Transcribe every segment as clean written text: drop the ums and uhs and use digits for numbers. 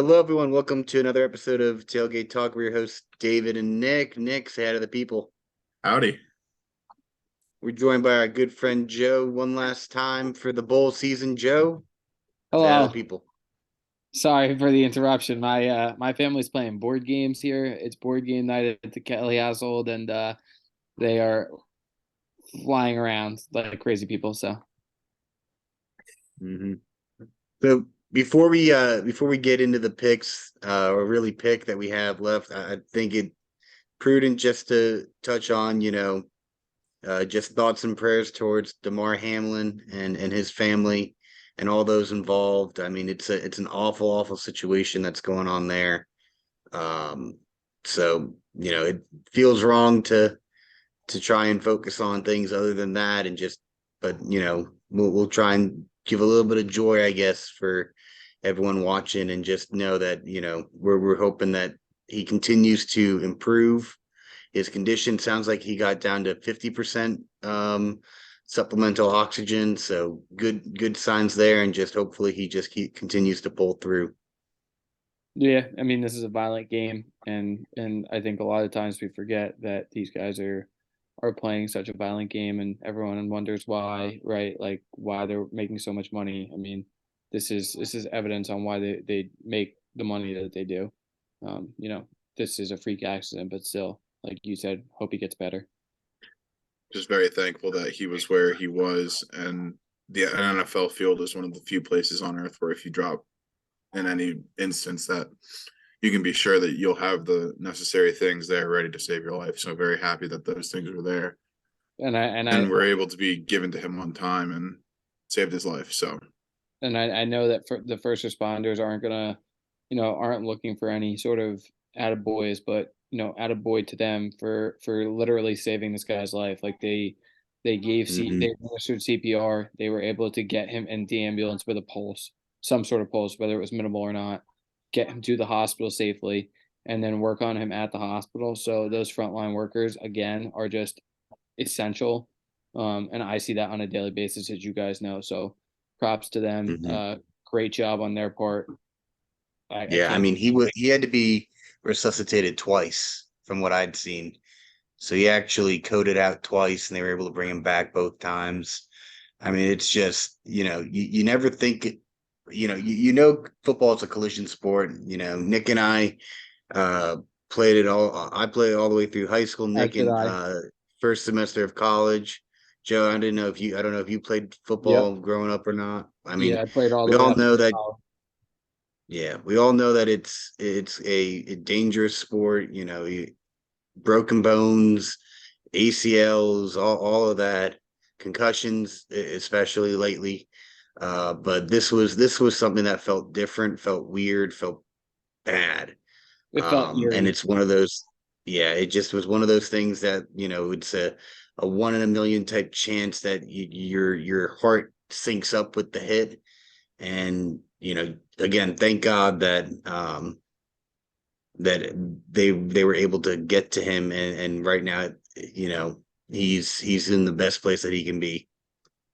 Hello, everyone. Welcome to another episode of Tailgate Talk. We're your hosts, David and Nick. Nick's head of the people. Howdy. We're joined by our good friend Joe one last time for the bowl season. Joe, say hi to the Hello. people. Sorry for the interruption. My family's playing board games here. It's board game night at the Kelly household, and they are flying around like crazy people. So Mm-hmm. So before we get into the picks, or really pick that we have left, I think it prudent just to touch on, just thoughts and prayers towards Damar Hamlin and his family and all those involved. I mean, it's an awful situation that's going on there. So it feels wrong to try and focus on things other than that, and just, but we'll try and give a little bit of joy, I guess, for everyone watching, and just know that we're hoping that he continues to improve his condition. Sounds like he got down to 50% supplemental oxygen, so good signs there, and just hopefully he just continues to pull through. yeah, I mean this is a violent game, and I think a lot of times we forget that these guys are playing such a violent game, and everyone wonders why, right? Like why they're making so much money. I mean, this is evidence on why they make the money that they do. This is a freak accident, but still, like you said, hope he gets better. Just very thankful that he was where he was, and the NFL field is one of the few places on earth where if you drop in any instance that you can be sure that you'll have the necessary things there ready to save your life. So very happy that those things were there And I and were able to be given to him on time and saved his life. So I know that for the first responders aren't gonna, aren't looking for any sort of attaboys, but attaboy to them for literally saving this guy's life. Like they Mm-hmm. administered CPR. They were able to get him in the ambulance with a pulse, some sort of pulse, whether it was minimal or not, get him to the hospital safely, and then work on him at the hospital. So those frontline workers again are just essential. And I see that on a daily basis, as you guys know. So props to them. Mm-hmm. Great job on their part. I Yeah, I can't. mean, he had to be resuscitated twice from what I'd seen. So he actually coded out twice, and they were able to bring him back both times. I mean, it's just, you never think it, football is a collision sport. Nick and I uh played it all. I played all the way through high school. As Nick did in I. first semester of college. Joe, I don't know if you played Yep. football growing up or not. I mean, Yeah, I played all we the way all up know until that. college. Yeah, we all know that it's a dangerous sport. Broken bones, ACLs, all of that, concussions, especially lately. But this was something that felt different, felt weird, felt bad. It felt And eerie. it's one of those, yeah, it just was one of those things that, it's a one in a million type chance that your heart syncs up with the hit. And, again, thank God that they were able to get to him, and right now, he's in the best place that he can be.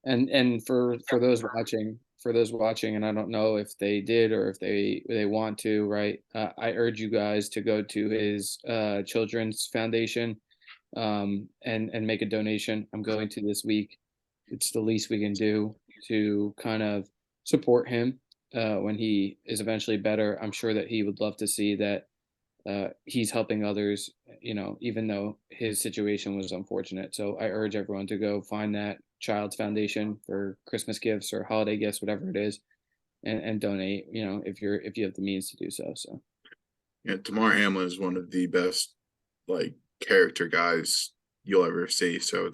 And for those watching, and I don't know if they did or if they want to, right? I urge you guys to go to his children's foundation, and make a donation. I'm going to this week. It's the least we can do to kind of support him when he is eventually better. I'm sure that he would love to see that he's helping others, even though his situation was unfortunate. So I urge everyone to go find that child's foundation for Christmas gifts or holiday gifts, whatever it is, and donate, if you have the means to do so. So yeah, Tamar Hamlin is one of the best like character guys you'll ever see. So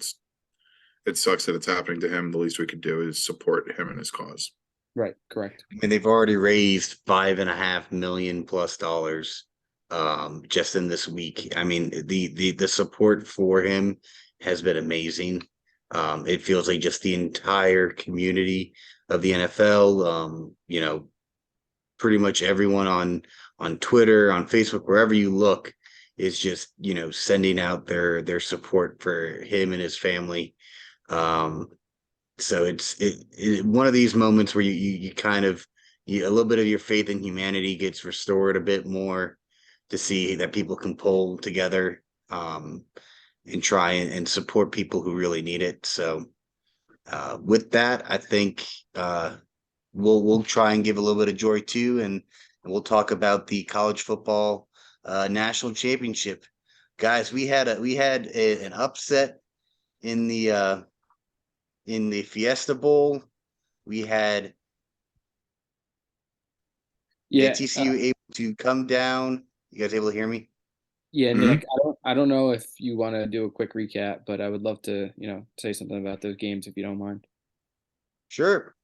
it sucks that it's happening to him. The least we could do is support him and his cause. right, correct. I mean, they've already raised $5.5 million plus dollars just in this week. I mean, the support for him has been amazing. It feels like just the entire community of the NFL, pretty much everyone on Twitter, on Facebook, wherever you look, is just, sending out their support for him and his family. Um, so it's one of these moments where you kind of a little bit of your faith in humanity gets restored a bit more to see that people can pull together and try and support people who really need it. So with that, I think we'll try and give a little bit of joy too, and we'll talk about the college football national championship. Guys, an upset in the Fiesta Bowl. We had Yeah, TCU able to come down. You guys able to hear me? yeah, Mhm. Nick. I don't know if you want to do a quick recap, but I would love to, say something about those games if you don't mind. Sure,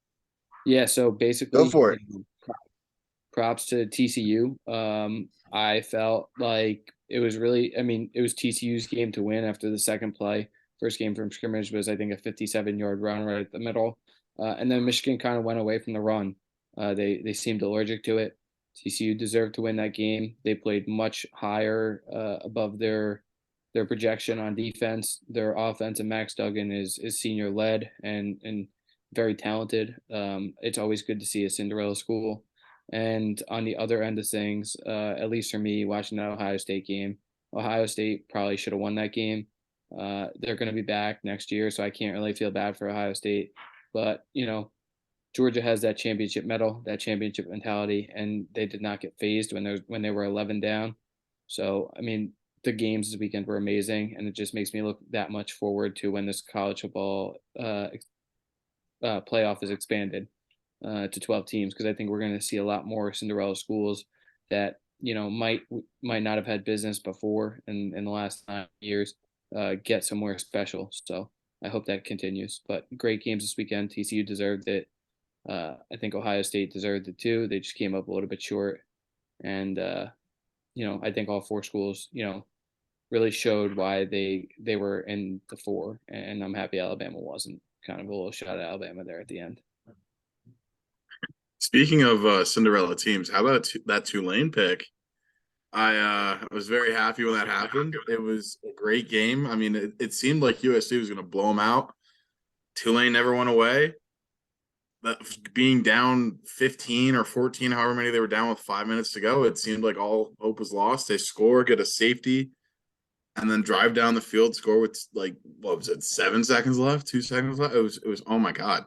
Yeah, so go basically, for it. props to TCU. I felt like it was really, I mean, it was TCU's game to win after the second play. First game from scrimmage was, I think, a 57-yard run right at the middle. And then Michigan kind of went away from the run. They seemed allergic to it. TCU deserved to win that game. They played much higher above their projection on defense. Their offense, and Max Duggan is senior led and very talented. It's always good to see a Cinderella school. And on the other end of things, at least for me, watching that Ohio State game, Ohio State probably should have won that game. They're going to be back next year, so I can't really feel bad for Ohio State. But Georgia has that championship medal, that championship mentality, and they did not get phased when they were 11 down. So I mean, the games this weekend were amazing, and it just makes me look that much forward to when this college football playoff is expanded to 12 teams, because I think we're going to see a lot more Cinderella schools that might not have had business before in the last 9 years get somewhere special. So I hope that continues. But great games this weekend. TCU deserved it. I think Ohio State deserved it too. They just came up a little bit short, and I think all four schools really showed why they were in the four, and I'm happy Alabama wasn't. Kind of a little shot at Alabama there at the end. Speaking of Cinderella teams, how about that Tulane pick? I was very happy when that happened. It was a great game. I mean, it seemed like USC was going to blow them out. Tulane never went away. Being down 15 or 14, however many they were down with 5 minutes to go, it seemed like all hope was lost. They score, get a safety, and then drive down the field, score with like what was it, 7 seconds left, 2 seconds left. It was oh my god,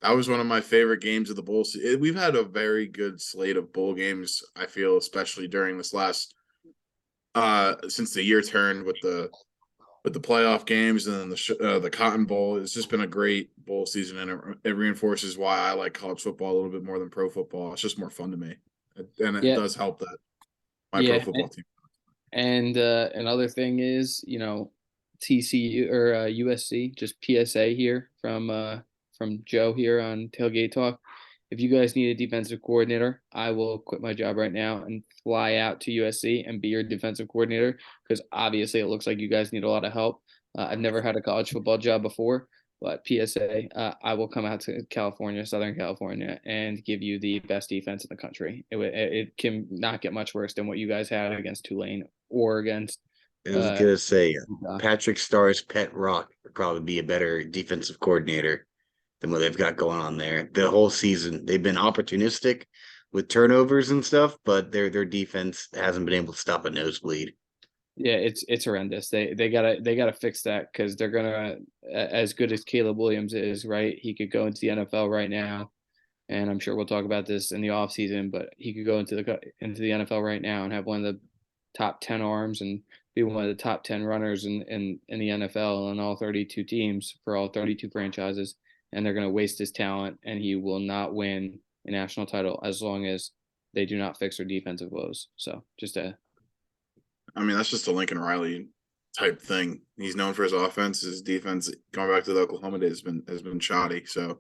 that was one of my favorite games of the bowl season. We've had a very good slate of bowl games. I feel, especially during this last since the year turned with the playoff games and then the Cotton Bowl. It's just been a great bowl season, and it reinforces why I like college football a little bit more than pro football. It's just more fun to me, and it Yeah, does help that my pro yeah, football team. and another thing is, TCU or USC. Just PSA here from Joe here on Tailgate Talk. If you guys need a defensive coordinator, I will quit my job right now and fly out to USC and be your defensive coordinator, because obviously it looks like you guys need a lot of help. I've never had a college football job before, but PSA, I will come out to California, Southern California, and give you the best defense in the country. It can not get much worse than what you guys had against Tulane or against. I was Uh, gonna say Utah. Patrick Starr's pet rock would probably be a better defensive coordinator than what they've got going on there. The whole season, they've been opportunistic with turnovers and stuff, but their defense hasn't been able to stop a nosebleed. Yeah, it's horrendous. They gotta fix that, because they're gonna, as good as Caleb Williams is, right? He could go into the NFL right now, and I'm sure we'll talk about this in the off season. But he could go into the NFL right now and have one of the top 10 arms and be one of the top 10 runners in the NFL on all 32 teams for all 32 franchises. And they're gonna waste his talent, and he will not win a national title as long as they do not fix their defensive woes. So just a I mean, that's just a Lincoln Riley type thing. He's known for his offense. His defense, going back to the Oklahoma days, has been shoddy. So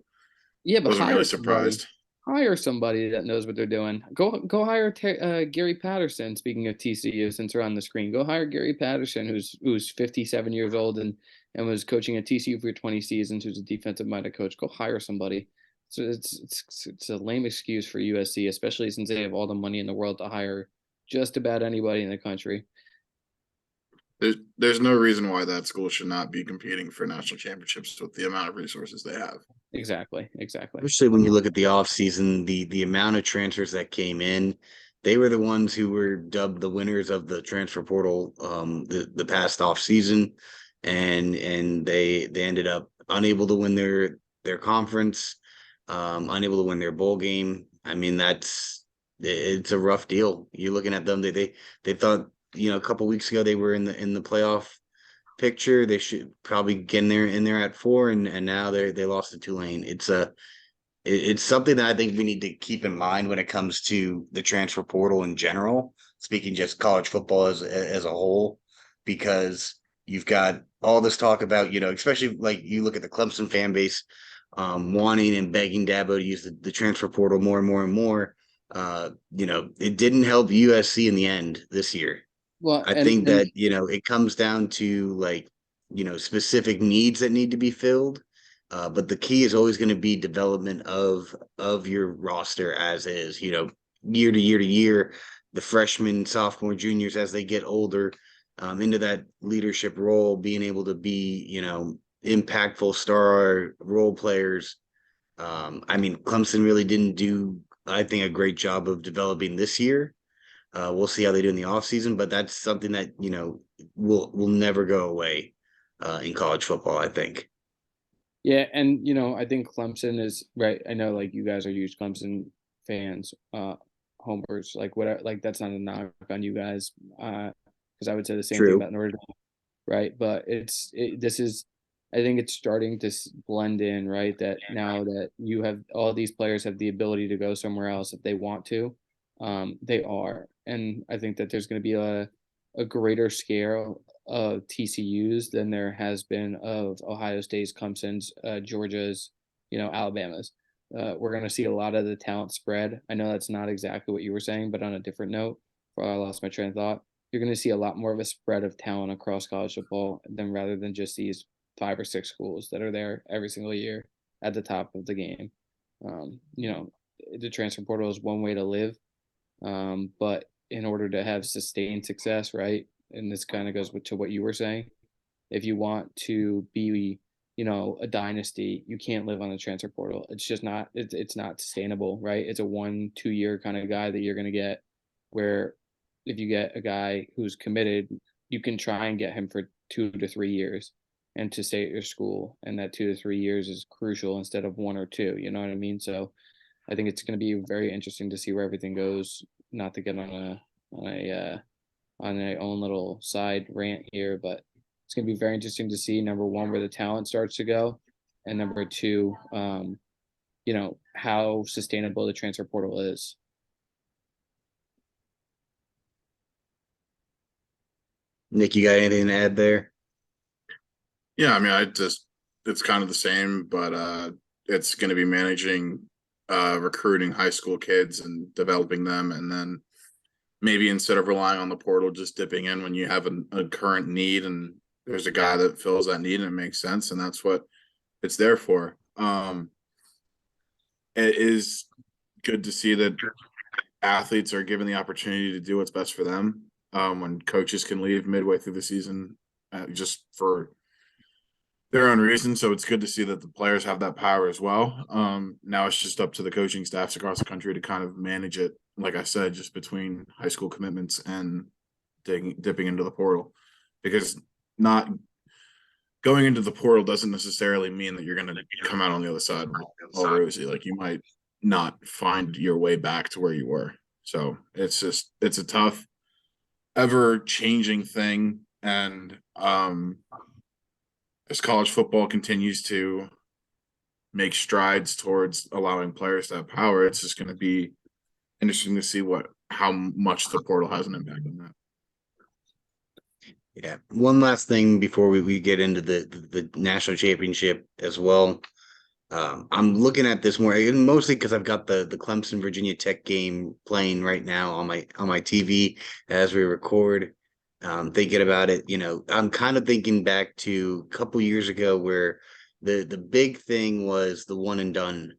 Yeah, but wasn't really surprised. hire somebody that knows what they're doing. Go hire Gary Patterson. Speaking of TCU, since they're on the screen, go hire Gary Patterson, who's 57 years old and was coaching at TCU for 20 seasons. Who's a defensive minded coach. Go hire somebody. So it's a lame excuse for USC, especially since they have all the money in the world to hire just about anybody in the country. There's no reason why that school should not be competing for national championships with the amount of resources they have. Exactly. Especially when you look at the offseason, the amount of transfers that came in, they were the ones who were dubbed the winners of the transfer portal the past offseason. And they ended up unable to win their conference, unable to win their bowl game. I mean, it's a rough deal. You're looking at them, they thought, a couple weeks ago they were in the playoff picture. They should probably get in there at 4, and now they lost to Tulane. It's something that I think we need to keep in mind when it comes to the transfer portal in general, speaking just college football as a whole, because you've got all this talk about, especially like you look at the Clemson fan base, wanting and begging Dabo to use the transfer portal more and more and more. It didn't help USC in the end this year. Well, I and think that, it comes down to like, specific needs that need to be filled. But the key is always going to be development of your roster as is, year to year to year, the freshmen, sophomore, juniors as they get older, into that leadership role, being able to be, impactful star role players. I mean, Clemson really didn't do, I think, a great job of developing this year. We'll see how they do in the offseason, but that's something that, will never go away in college football, I think. yeah, and I think Clemson is right. I know like you guys are huge Clemson fans, homers, like whatever, like that's not a knock on you guys. Because I would say the same thing True. about Notre Dame, right? But this is, I think it's starting to blend in, right? That now that you have all these players have the ability to go somewhere else if they want to, they are, and I think that there's going to be a greater scale of TCU's than there has been of Ohio State's, Clemson's, Georgia's, Alabama's. We're going to see a lot of the talent spread. I know that's not exactly what you were saying, but on a different note, before I lost my train of thought, you're going to see a lot more of a spread of talent across college football than rather than just these 5 or 6 schools that are there every single year at the top of the game. The transfer portal is one way to live, but in order to have sustained success, right? And this kind of goes to what you were saying. If you want to be, a dynasty, you can't live on the transfer portal. It's just not. It's not sustainable, right? It's a 1-2 year kind of guy that you're going to get. Where if you get a guy who's committed, you can try and get him for 2 to 3 years, and to stay at your school. And that 2 to 3 years is crucial instead of 1 or 2. You know what I mean? So I think it's going to be very interesting to see where everything goes. Not to get on a own little side rant here, but it's going to be very interesting to see, number one, where the talent starts to go, and number two, how sustainable the transfer portal is. Nick, you got anything to add there? Yeah, I mean, it's kind of the same, but it's going to be managing recruiting high school kids and developing them, and then maybe instead of relying on the portal, just dipping in when you have a current need and there's a guy that fills that need and it makes sense, and that's what it's there for. It is good to see that athletes are given the opportunity to do what's best for them. When coaches can leave midway through the season, just for their own reasons. So it's good to see that the players have that power as well. Now it's just up to the coaching staffs across the country to kind of manage it. Like I said, just between high school commitments and dipping into the portal, because not going into the portal doesn't necessarily mean that you're going to come out on the other side all rosy. Like you might not find your way back to where you were. So it's a tough, ever changing thing. And as college football continues to make strides towards allowing players to have power, it's just going to be interesting to see how much the portal has an impact on that. Yeah. One last thing before we get into the national championship as well. I'm looking at this more, and mostly because I've got the Clemson Virginia Tech game playing right now on my TV as we record. Thinking about it, I'm kind of thinking back to a couple years ago where the big thing was the one and done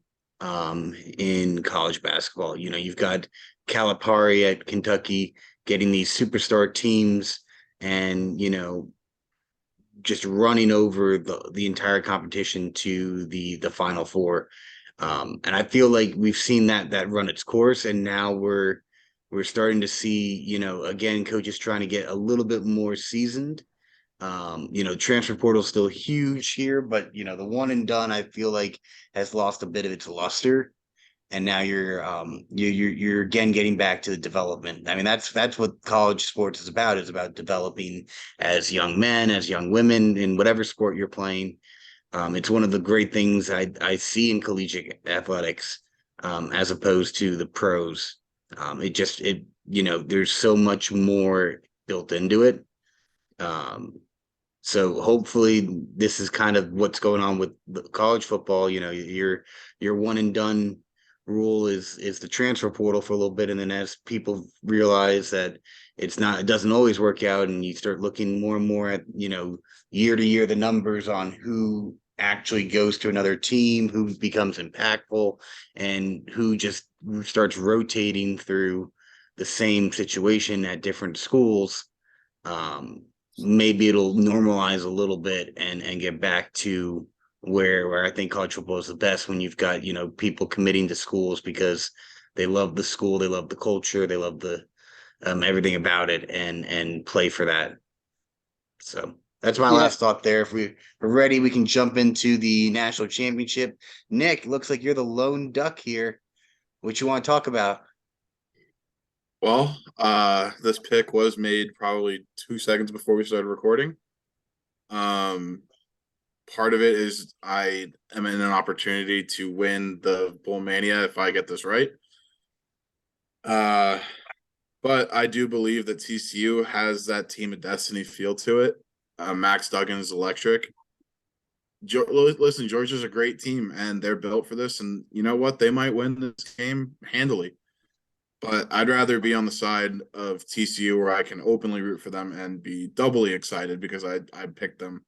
in college basketball. You've got Calipari at Kentucky getting these superstar teams and just running over the entire competition to the Final Four. And I feel like we've seen that run its course, and now we're starting to see, again, coaches trying to get a little bit more seasoned. Transfer portal is still huge here, but the one and done I feel like has lost a bit of its luster, and now you're again getting back to the development. I mean, that's what college sports is about developing as young men, as young women in whatever sport you're playing. It's one of the great things I see in collegiate athletics, as opposed to the pros. There's so much more built into it. So hopefully this is kind of what's going on with the college football. Your one and done rule is the transfer portal for a little bit, and then as people realize that it doesn't always work out, and you start looking more and more at year to year the numbers on who actually goes to another team, who becomes impactful, and who just starts rotating through the same situation at different schools. Maybe it'll normalize a little bit and get back to where I think college football is the best, when you've got people committing to schools because they love the school, they love the culture, they love the everything about it, and play for that. So that's my Yeah, last thought there. If we're ready, we can jump into the national championship. Nick, looks like you're the lone duck here. What you want to talk about? Well, this pick was made probably 2 seconds before we started recording. Um, Part of it is I am in an opportunity to win the Bull Mania if I get this right. Uh, but I do believe that TCU has that team of destiny feel to it. Max Duggan is electric. Listen, Georgia's a great team, and they're built for this. And you know what? They might win this game handily. But I'd rather be on the side of TCU where I can openly root for them and be doubly excited because I picked them,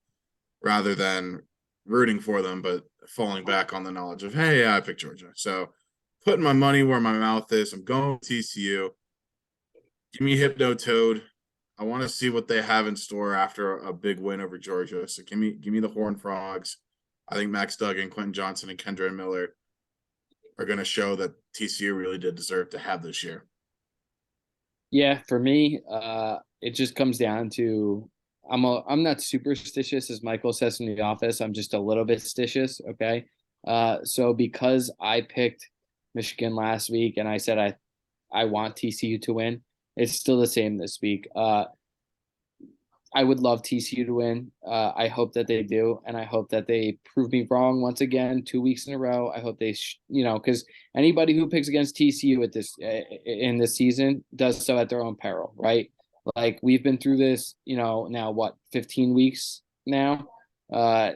rather than rooting for them but falling back on the knowledge of, hey, yeah, I picked Georgia. So putting my money where my mouth is. I'm going with TCU. Give me Hypno Toad. I want to see what they have in store after a big win over Georgia. So give me the Horned Frogs. I think Max Duggan, Quentin Johnson, and Kendra Miller are going to show that TCU really did deserve to have this year. yeah. For me, it just comes down to I'm not superstitious, as Michael says in the office. I'm just a little bit stitious. Okay. So because I picked Michigan last week and I said I want TCU to win, it's still the same this week. I would love TCU to win. I hope that they do, and I hope that they prove me wrong once again, 2 weeks in a row. I hope they, because anybody who picks against TCU at this in this season does so at their own peril, right? Like we've been through this, now what, 15 weeks now. Uh,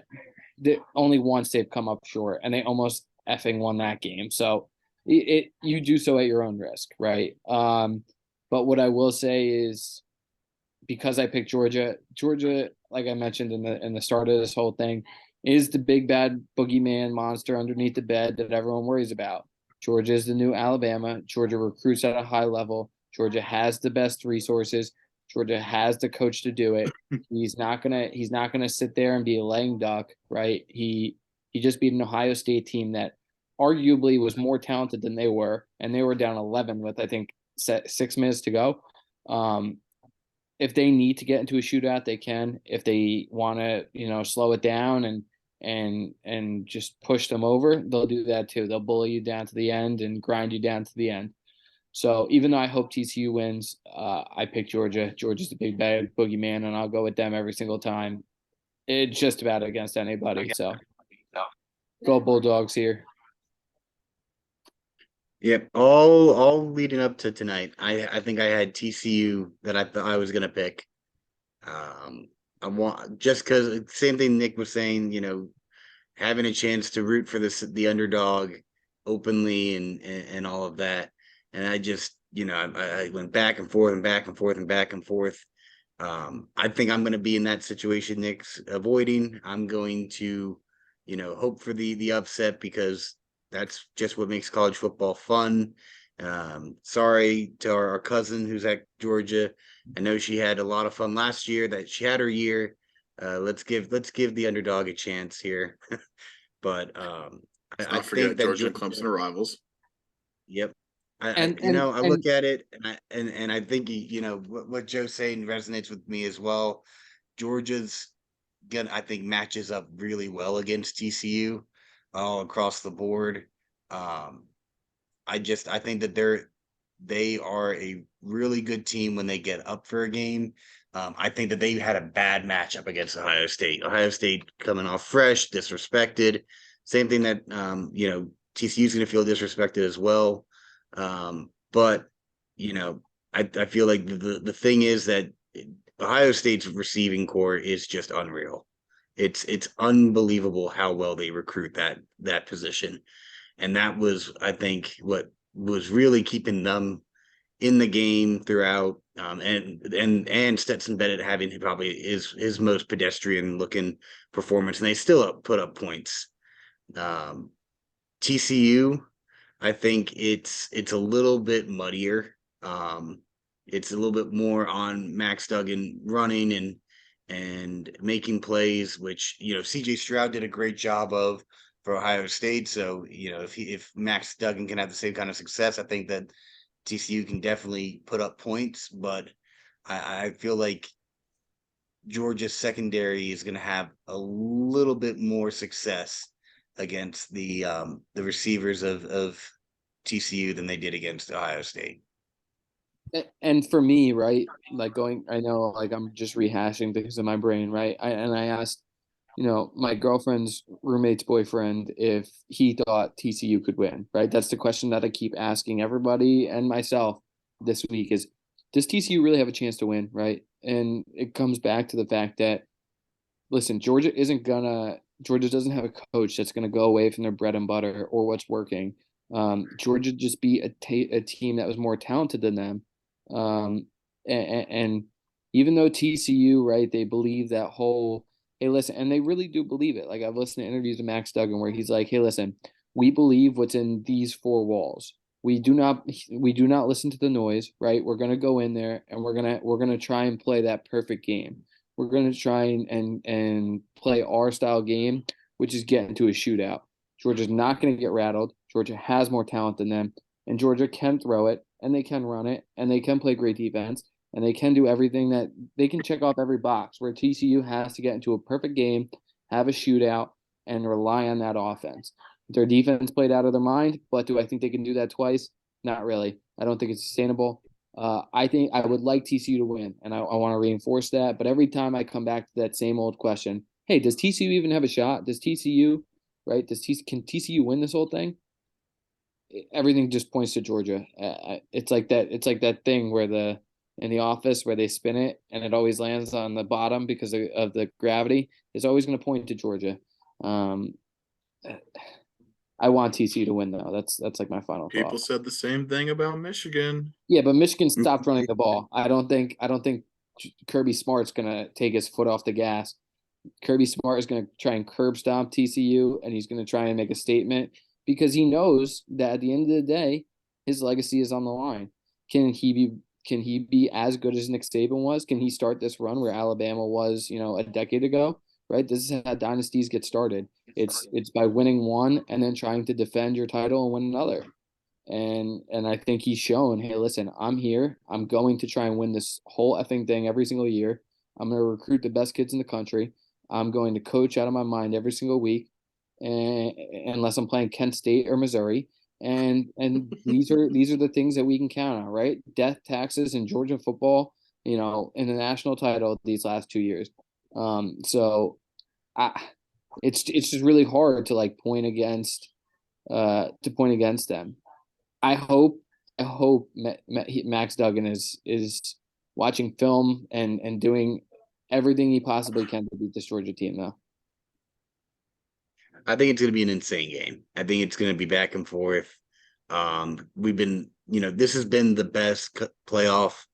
only once they've come up short, and they almost effing won that game. So you do so at your own risk, right? But what I will say is, because I picked Georgia. Georgia, like I mentioned in the start of this whole thing, is the big bad boogeyman monster underneath the bed that everyone worries about. Georgia is the new Alabama. Georgia recruits at a high level. Georgia has the best resources. Georgia has the coach to do it. He's not gonna sit there and be a lame duck, right? He just beat an Ohio State team that arguably was more talented than they were, and they were down 11 with, I think, 6 minutes to go. Um, if they need to get into a shootout, they can. If they want to, slow it down and just push them over, they'll do that too. They'll bully you down to the end and grind you down to the end. So even though I hope TCU wins, I pick Georgia. Georgia's the big bad boogeyman, and I'll go with them every single time. It's just about against anybody. So go Bulldogs here. Yep, all leading up to tonight. I think I had TCU that I thought I was gonna pick. I want, just because same thing Nick was saying, having a chance to root for the underdog openly, and all of that. And I just, I went back and forth and back and forth and back and forth. I think I'm going to be in that situation Nick's avoiding. I'm going to, hope for the upset, because that's just what makes college football fun. Sorry to our cousin who's at Georgia. I know she had a lot of fun last year. That she had her year. Let's give the underdog a chance here. But Let's I not forget think that Georgia and Georgia. Clemson are rivals. Yep. And and I and look at it and I think what Joe's saying resonates with me as well. Georgia's gonna I think matches up really well against TCU all across the board. Um, I think that they are a really good team when they get up for a game. I think that they had a bad matchup against Ohio State. Ohio State coming off fresh, disrespected. Same thing that TCU's going to feel disrespected as well. But I feel like the thing is that Ohio State's receiving core is just unreal. It's unbelievable how well they recruit that position, and that was I think what was really keeping them in the game throughout. And Stetson Bennett having probably his most pedestrian looking performance, and they still put up points. Um, TCU, I think it's a little bit muddier. It's a little bit more on Max Duggan running and making plays, which CJ Stroud did a great job of for Ohio State. So if Max Duggan can have the same kind of success, I think that TCU can definitely put up points. But I feel like Georgia's secondary is going to have a little bit more success against the receivers of TCU than they did against Ohio State. and for me, right, like I know, like I'm just rehashing things in my brain, right? I asked, my girlfriend's roommate's boyfriend if he thought TCU could win, right? That's the question that I keep asking everybody and myself this week is, does TCU really have a chance to win, right? And it comes back to the fact that, listen, Georgia doesn't have a coach that's gonna go away from their bread and butter or what's working. Georgia just beat a team that was more talented than them. And even though TCU, right, they believe that whole, hey, listen, and they really do believe it. Like I've listened to interviews of Max Duggan where he's like, hey, listen, we believe what's in these four walls. We do not listen to the noise, right? We're gonna go in there and we're gonna try and play that perfect game. We're gonna try and play our style game, which is get into a shootout. Georgia's not going to get rattled. Georgia has more talent than them, and Georgia can throw it, and they can run it, and they can play great defense, and they can do everything that they can check off every box. Where TCU has to get into a perfect game, have a shootout, and rely on that offense. Their defense played out of their mind, but do I think they can do that twice? Not really. I don't think it's sustainable. I think I would like TCU to win, and I want to reinforce that. But every time I come back to that same old question, hey, does TCU even have a shot? Does TCU, right? Can TCU win this whole thing? Everything just points to Georgia. It's like that. It's like that thing where in the office where they spin it and it always lands on the bottom because of the gravity. It's always going to point to Georgia. Um, I want TCU to win though. That's like my final People thought. said the same thing about Michigan. Yeah, but Michigan stopped running the ball. I don't think Kirby Smart's gonna take his foot off the gas. Kirby Smart is going to try and curb stomp TCU, and he's going to try and make a statement because he knows that at the end of the day, his legacy is on the line. Can he be? Can he be as good as Nick Saban was? Can he start this run where Alabama was, a decade ago? Right. This is how dynasties get started. It's by winning one and then trying to defend your title and win another. And I think he's shown, hey, listen, I'm here. I'm going to try and win this whole effing thing every single year. I'm going to recruit the best kids in the country. I'm going to coach out of my mind every single week, and unless I'm playing Kent State or Missouri. And these are the things that we can count on, right? Death, taxes, and Georgia football, in the national title these last 2 years. So I, it's just really hard to like point against them. I hope Max Duggan is watching film and doing everything he possibly can to beat this Georgia team, though. I think it's going to be an insane game. I think it's going to be back and forth. We've been, this has been the best playoff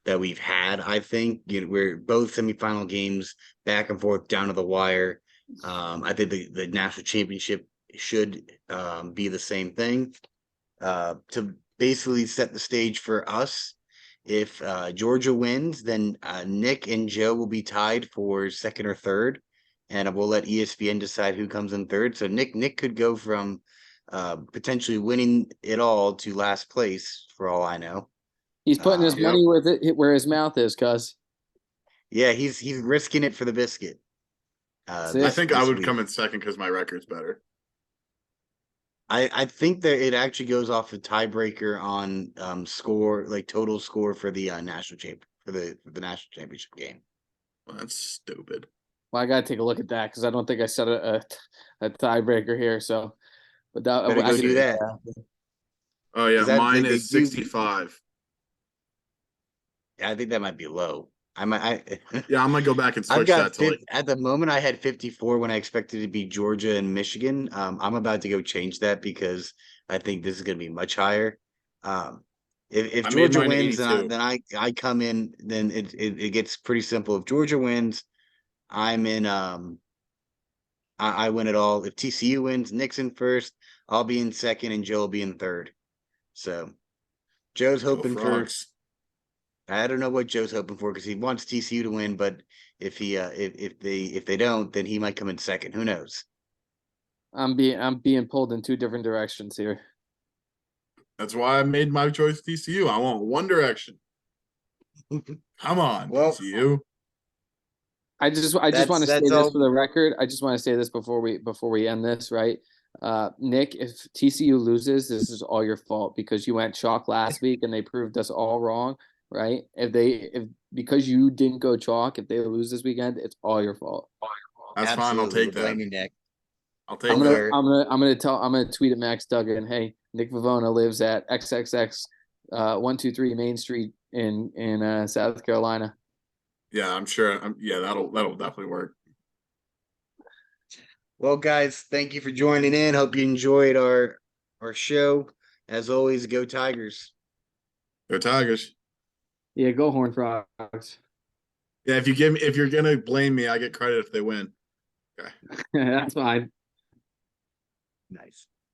that we've had. I think we're both semifinal games back and forth down to the wire. I think the national championship should be the same thing. to basically set the stage for us. If Georgia wins, then Nick and Joe will be tied for second or third, and we'll let ESPN decide who comes in third. So Nick could go from potentially winning it all to last place for all I know. He's putting his Yep. money where his mouth is, cuz. Yeah, he's risking it for the biscuit. That's I it. think I this would week. come in second because my record's better. I think that it actually goes off a tiebreaker on score, like total score for the national champ for the national championship game. Well, that's stupid. Well, I gotta take a look at that because I don't think I set a tiebreaker here. So, but that Better I go could do that. Oh yeah, Because that mine they is do. 65. I think that might be low. Yeah, I'm gonna go back and I've switch got that to like. at the moment I had 54 when I expected to be Georgia and Michigan. I'm about to go change that because I think this is going to be much higher. If I made Georgia mine wins, then 82. I come in. Then it gets pretty simple. If Georgia wins, I'm in. I win it all. If TCU wins, Nick's in first. I'll be in second, and Joe will be in third. So Joe's Go hoping for. Frogs. I don't know what Joe's hoping for because he wants TCU to win, but if he if they don't, then he might come in second. Who knows? I'm being pulled in two different directions here. That's why I made my choice TCU. I want One Direction. Come on, Well, TCU. I just want to say that's this all. for the record. I just want to say this before we end this, right? Nick, if TCU loses, this is all your fault because you went chalk last week and they proved us all wrong, right? If because you didn't go chalk, if they lose this weekend, it's all your fault. That's fine. I'll Absolutely, we're take that. blaming Nick. I'll I'm take gonna that. I'm gonna tweet at Max Duggan. Hey, Nick Vivona lives at XXX 123 Main Street in South Carolina. Yeah, I'm sure. Yeah, that'll definitely work. Well, guys, thank you for joining in. Hope you enjoyed our show. As always, go Tigers. Go Tigers. Yeah, go Horned Frogs. Yeah, if you're gonna blame me, I get credit if they win. Okay. That's fine. Nice.